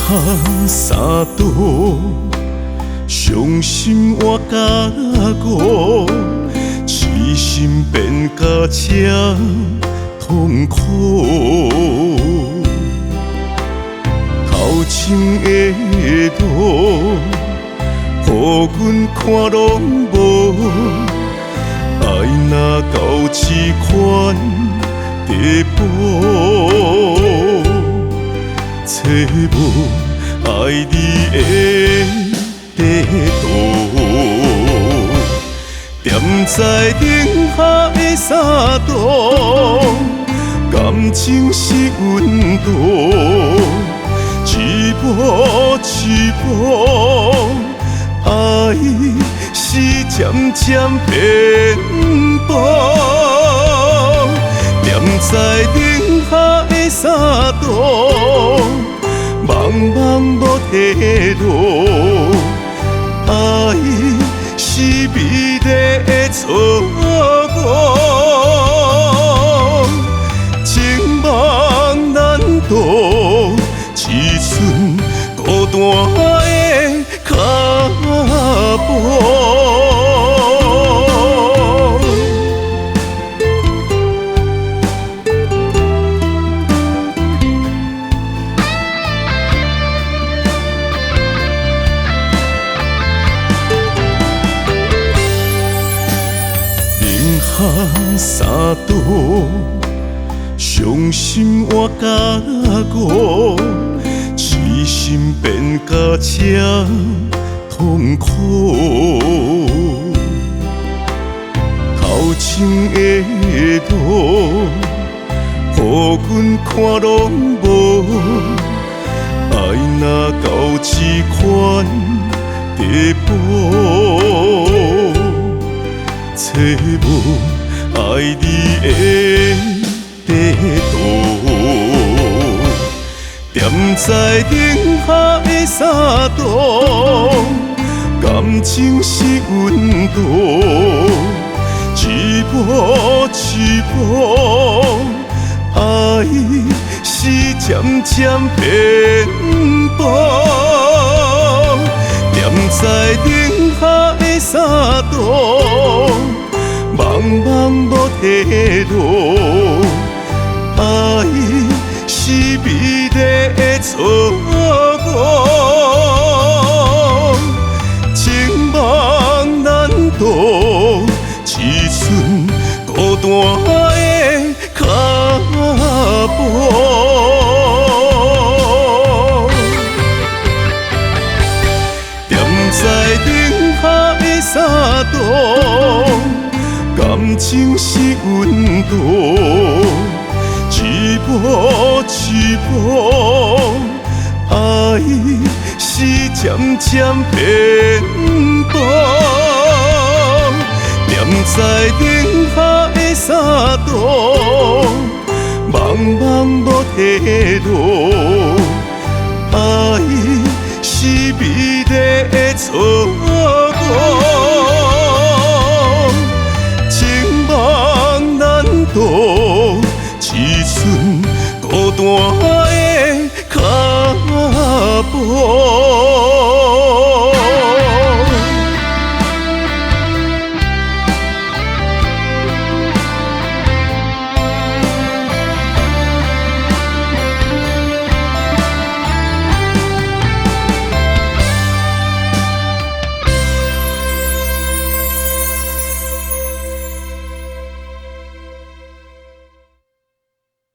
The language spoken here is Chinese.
行三途，伤心换甲孤，痴心变甲这痛苦。头前的路，予阮看拢无，爱若到这款地步。找无爱你的地图，踮在零下的三度，感情是温度，一步一步，爱是渐渐变薄，踮在零下的三度。茫茫无退路，爱是美丽的错误，情梦难渡，一寸孤单的脚步。行三途，伤心换甲孤，痴心变甲这痛苦。头前的路，予阮看拢无，爱若到这款地步。找无爱你的地图，踮在零下的三度，感情是温度，一步一步，爱是渐渐变薄，踮在零下的三度。茫茫无退路，爱是美丽的错误，情梦难渡，一寸孤单的脚步。踮在零下的三度。感情是温度，一步一步，爱是渐渐变薄，踮在零下的三度，茫茫无退路。